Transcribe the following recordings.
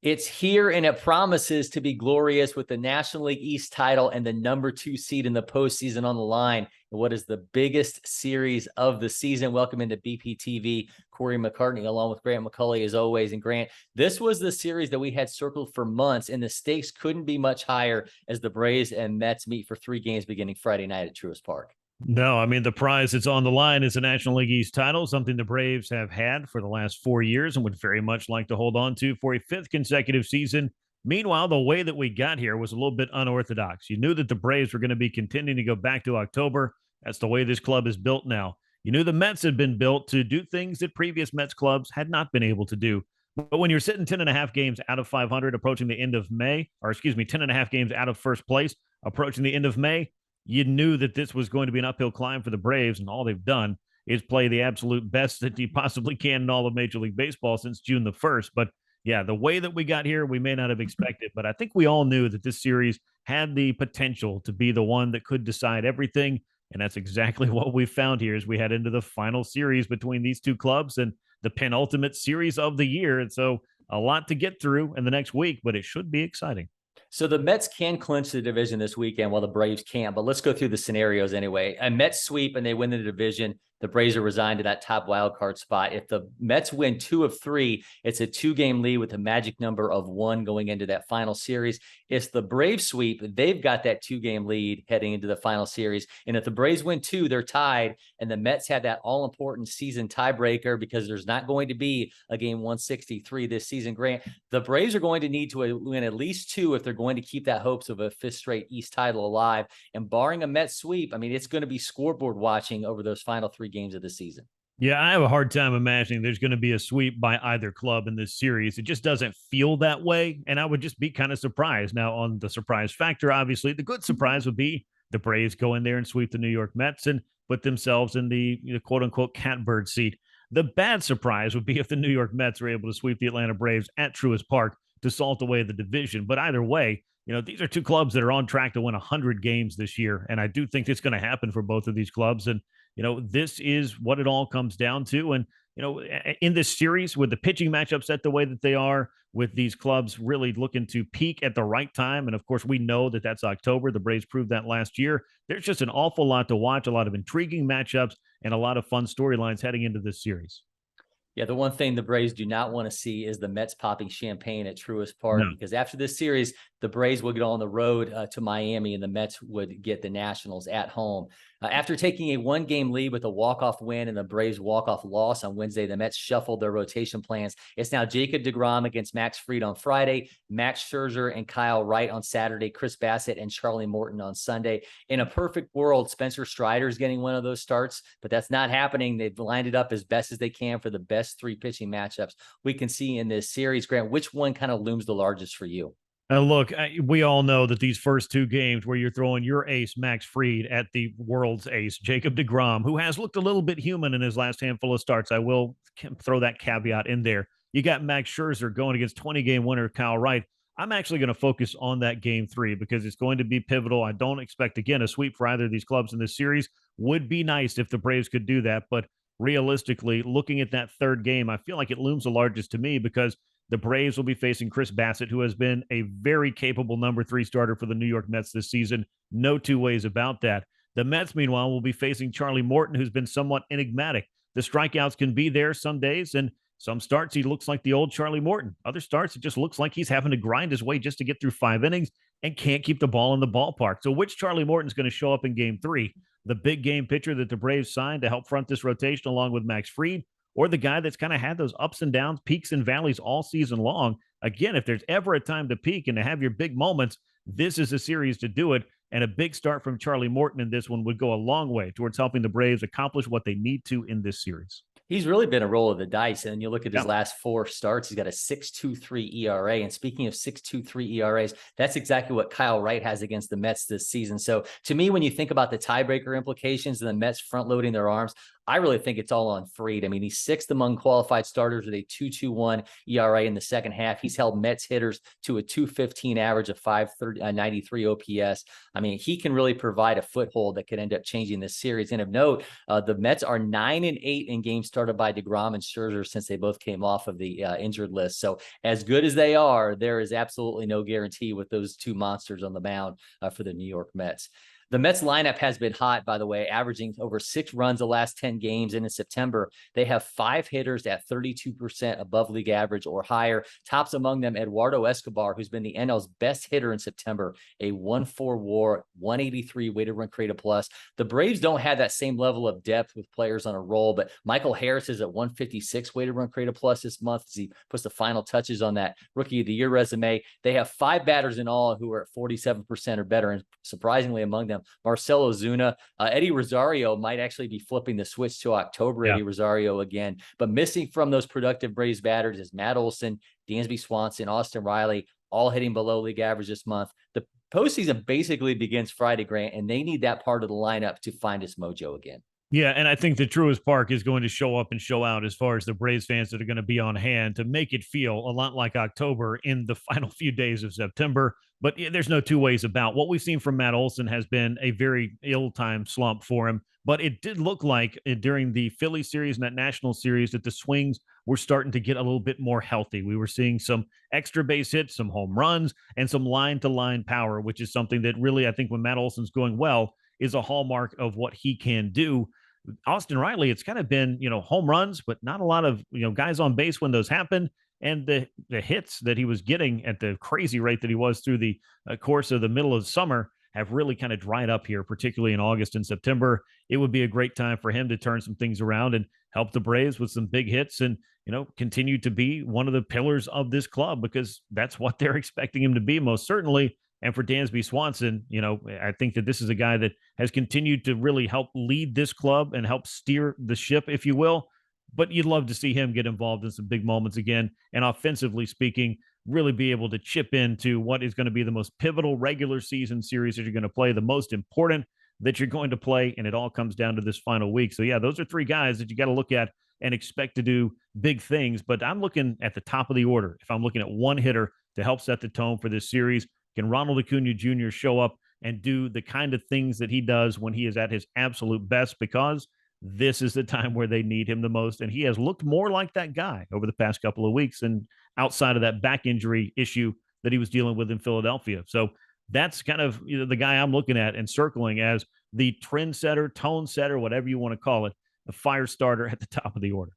It's here, and it promises to be glorious with the National League East title and the #2 seed in the postseason on the line. What is the biggest series of the season? Welcome into BPTV, Cory McCartney, along with Grant McAuley, as always. And Grant, this was the series that we had circled for months, and the stakes couldn't be much higher as the Braves and Mets meet for 3 games beginning Friday night at Truist Park. No, I mean, the prize that's on the line is the National League East title, something the Braves have had for the last 4 years and would very much like to hold on to for a 5th consecutive season. Meanwhile, the way that we got here was a little bit unorthodox. You knew that the Braves were going to be continuing to go back to October. That's the way this club is built now. You knew the Mets had been built to do things that previous Mets clubs had not been able to do. But when you're sitting 10 and a half games out of 500, approaching the end of May, or excuse me, 10 and a half games out of first place, approaching the end of May, you knew that this was going to be an uphill climb for the Braves, and all they've done is play the absolute best that you possibly can in all of Major League Baseball since June the 1st. But yeah, the way that we got here, we may not have expected, but I think we all knew that this series had the potential to be the one that could decide everything. And that's exactly what we found here as we head into the final series between these two clubs and the penultimate series of the year. And so a lot to get through in the next week, but it should be exciting. So the Mets can clinch the division this weekend while the Braves can't, but let's go through the scenarios anyway. A Mets sweep and they win the division. The Braves are resigned to that top wild card spot. If the Mets win 2 of 3, it's a 2-game lead with a magic number of 1 going into that final series. If the Braves sweep, they've got that 2-game lead heading into the final series. And if the Braves win 2, they're tied. And the Mets have that all-important season tiebreaker because there's not going to be a game 163 this season. Grant, the Braves are going to need to win at least 2 if they're going to keep that hopes of a 5th straight East title alive. And barring a Mets sweep, I mean, it's going to be scoreboard watching over those final 3 games of the season. Yeah, I have a hard time imagining there's going to be a sweep by either club in this series. It just doesn't feel that way. And I would just be kind of surprised. Now, on the surprise factor, obviously, the good surprise would be the Braves go in there and sweep the New York Mets and put themselves in the quote unquote catbird seat. The bad surprise would be if the New York Mets are able to sweep the Atlanta Braves at Truist Park to salt away the division. But either way, these are two clubs that are on track to win 100 games this year. And I do think it's going to happen for both of these clubs. And this is what it all comes down to. And, in this series, with the pitching matchups set the way that they are, with these clubs really looking to peak at the right time. And of course, we know that that's October. The Braves proved that last year. There's just an awful lot to watch, a lot of intriguing matchups, and a lot of fun storylines heading into this series. Yeah, the one thing the Braves do not want to see is the Mets popping champagne at Truist Park, because after this series, the Braves would get on the road to Miami and the Mets would get the Nationals at home. After taking a 1-game lead with a walk-off win and the Braves walk-off loss on Wednesday, the Mets shuffled their rotation plans. It's now Jacob deGrom against Max Fried on Friday, Max Scherzer and Kyle Wright on Saturday, Chris Bassett and Charlie Morton on Sunday. In a perfect world, Spencer Strider is getting one of those starts, but that's not happening. They've lined it up as best as they can for the best 3 pitching matchups we can see in this series. Grant, which one kind of looms the largest for you? Look, we all know that these first 2 games where you're throwing your ace, Max Fried, at the world's ace, Jacob deGrom, who has looked a little bit human in his last handful of starts. I will throw that caveat in there. You got Max Scherzer going against 20-game winner Kyle Wright. I'm actually going to focus on that game 3 because it's going to be pivotal. I don't expect, again, a sweep for either of these clubs in this series. Would be nice if the Braves could do that, but realistically, looking at that 3rd game, I feel like it looms the largest to me because the Braves will be facing Chris Bassett, who has been a very capable number 3 starter for the New York Mets this season. No 2 ways about that. The Mets, meanwhile, will be facing Charlie Morton, who's been somewhat enigmatic. The strikeouts can be there some days, and some starts he looks like the old Charlie Morton. Other starts, it just looks like he's having to grind his way just to get through 5 innings and can't keep the ball in the ballpark. So which Charlie Morton's going to show up in game 3? The big game pitcher that the Braves signed to help front this rotation along with Max Fried, or the guy that's kind of had those ups and downs, peaks and valleys all season long? Again, if there's ever a time to peak and to have your big moments, this is a series to do it. And a big start from Charlie Morton in this one would go a long way towards helping the Braves accomplish what they need to in this series. He's really been a roll of the dice. And you look at his last 4 starts, he's got a 6.23 ERA. And speaking of 6.23 ERAs, that's exactly what Kyle Wright has against the Mets this season. So to me, when you think about the tiebreaker implications and the Mets front loading their arms, I really think it's all on Fried. I mean, he's sixth among qualified starters with a 2.21 ERA in the second half. He's held Mets hitters to a 2.15 average of 593 OPS. I mean, he can really provide a foothold that could end up changing this series. And of note, the Mets are 9-8 in games started by DeGrom and Scherzer since they both came off of the injured list. So as good as they are, there is absolutely no guarantee with those two monsters on the mound for the New York Mets. The Mets lineup has been hot, by the way, averaging over 6 runs the last 10 games. And in September, they have 5 hitters at 32% above league average or higher. Tops among them, Eduardo Escobar, who's been the NL's best hitter in September, a 1.4 WAR, 183 weighted run created plus. The Braves don't have that same level of depth with players on a roll, but Michael Harris is at 156 weighted run created plus this month as he puts the final touches on that Rookie of the Year resume. They have 5 batters in all who are at 47% or better, and surprisingly among them, Marcell Ozuna. Eddie Rosario might actually be flipping the switch to October. Eddie Rosario again, but missing from those productive Braves batters is Matt Olson, Dansby Swanson, Austin Riley, all hitting below league average this month. The postseason basically begins Friday, Grant, and they need that part of the lineup to find its mojo again. Yeah, and I think the Truist Park is going to show up and show out as far as the Braves fans that are going to be on hand to make it feel a lot like October in the final few days of September. But there's no two ways about what we've seen from Matt Olson has been a very ill-timed slump for him. But it did look like during the Philly series and that national series that the swings were starting to get a little bit more healthy. We were seeing some extra base hits, some home runs, and some line-to-line power, which is something that really, I think when Matt Olson's going well, is a hallmark of what he can do. Austin Riley, it's kind of been, home runs, but not a lot of, guys on base when those happen. And the hits that he was getting at the crazy rate that he was through the course of the middle of summer have really kind of dried up here, particularly in August and September. It would be a great time for him to turn some things around and help the Braves with some big hits and, continue to be one of the pillars of this club, because that's what they're expecting him to be, most certainly. And for Dansby Swanson, I think that this is a guy that has continued to really help lead this club and help steer the ship, if you will. But you'd love to see him get involved in some big moments again. And offensively speaking, really be able to chip into what is going to be the most pivotal regular season series that you're going to play, the most important that you're going to play. And it all comes down to this final week. So, yeah, those are 3 guys that you got to look at and expect to do big things. But I'm looking at the top of the order. If I'm looking at one hitter to help set the tone for this series, can Ronald Acuna Jr. show up and do the kind of things that he does when he is at his absolute best? Because this is the time where they need him the most. And he has looked more like that guy over the past couple of weeks, and outside of that back injury issue that he was dealing with in Philadelphia. So that's kind of the guy I'm looking at and circling as the trendsetter, tone setter, whatever you want to call it, the fire starter at the top of the order.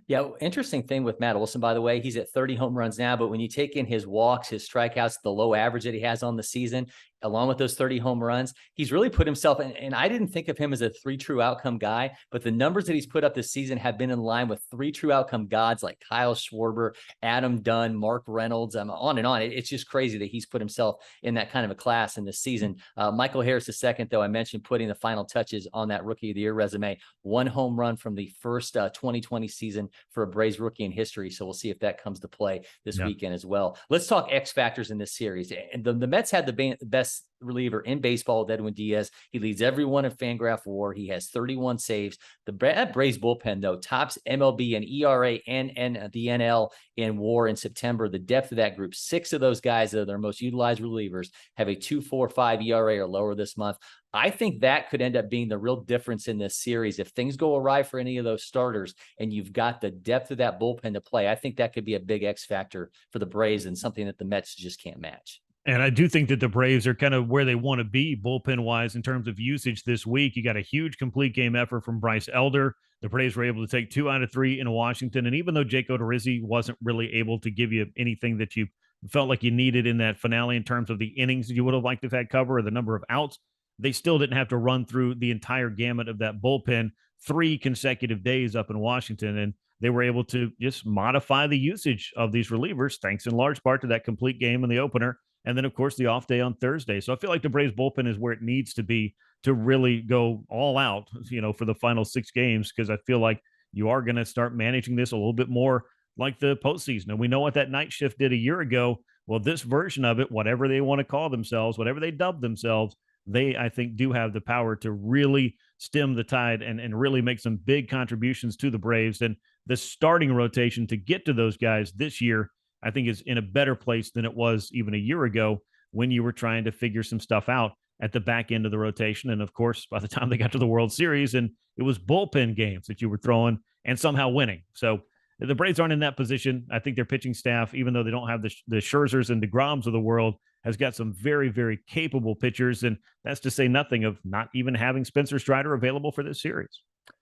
Yeah, interesting thing with Matt Olson, by the way, he's at 30 home runs now, but when you take in his walks, his strikeouts, the low average that he has on the season, along with those 30 home runs, he's really put himself in, and I didn't think of him as a 3 true outcome guy, but the numbers that he's put up this season have been in line with 3 true outcome gods like Kyle Schwarber, Adam Dunn, Mark Reynolds, on and on. It's just crazy that he's put himself in that kind of a class in this season. Michael Harris II, though, I mentioned putting the final touches on that Rookie of the Year resume, 1 home run from the first 2020 season for a Braves rookie in history. So we'll see if that comes to play this weekend as well. Let's talk X factors in this series. And the Mets had the best reliever in baseball with Edwin Diaz. He leads everyone in Fangraph WAR. He has 31 saves. The Braves bullpen, though, tops MLB and ERA and the NL in WAR in September. The depth of that group, 6 of those guys that are their most utilized relievers have a 2.45 ERA or lower this month. I think that could end up being the real difference in this series. If things go awry for any of those starters and you've got the depth of that bullpen to play, I think that could be a big X factor for the Braves and something that the Mets just can't match. And I do think that the Braves are kind of where they want to be bullpen-wise in terms of usage this week. You got a huge complete game effort from Bryce Elder. The Braves were able to take 2 out of 3 in Washington. And even though Jake Odorizzi wasn't really able to give you anything that you felt like you needed in that finale in terms of the innings that you would have liked to have had cover or the number of outs, they still didn't have to run through the entire gamut of that bullpen 3 consecutive days up in Washington. And they were able to just modify the usage of these relievers, thanks in large part to that complete game in the opener. And then, of course, the off day on Thursday. So I feel like the Braves bullpen is where it needs to be to really go all out, for the final 6 games, because I feel like you are going to start managing this a little bit more like the postseason. And we know what that night shift did a year ago. Well, this version of it, whatever they want to call themselves, whatever they dub themselves, they, I think, do have the power to really stem the tide and really make some big contributions to the Braves. And the starting rotation to get to those guys this year, I think, is in a better place than it was even a year ago when you were trying to figure some stuff out at the back end of the rotation. And of course, by the time they got to the World Series, and it was bullpen games that you were throwing and somehow winning. So the Braves aren't in that position. I think their pitching staff, even though they don't have the Scherzers and DeGroms of the world, has got some very, very capable pitchers. And that's to say nothing of not even having Spencer Strider available for this series.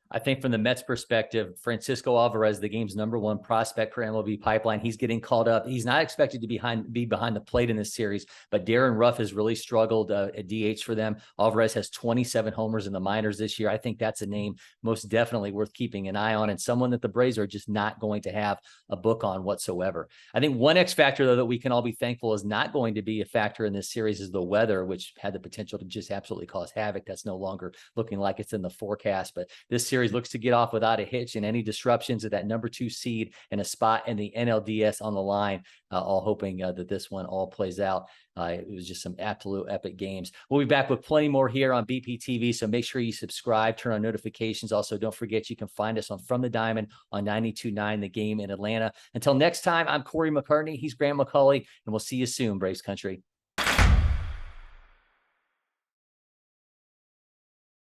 I think from the Mets perspective, Francisco Alvarez, the game's #1 prospect for MLB Pipeline, he's getting called up. He's not expected to be behind the plate in this series, but Darren Ruff has really struggled at DH for them. Alvarez has 27 homers in the minors this year. I think that's a name most definitely worth keeping an eye on, and someone that the Braves are just not going to have a book on whatsoever. I think one X factor, though, that we can all be thankful is not going to be a factor in this series is the weather, which had the potential to just absolutely cause havoc. That's no longer looking like it's in the forecast, but this series looks to get off without a hitch, and any disruptions of that #2 seed and a spot in the NLDS on the line, all hoping that this one all plays out. It was just some absolute epic games. We'll be back with plenty more here on BPTV, so make sure you subscribe, turn on notifications. Also, don't forget you can find us on From the Diamond on 92.9 The Game in Atlanta. Until next time, I'm Cory McCartney. He's Grant McAuley, and we'll see you soon, Braves Country.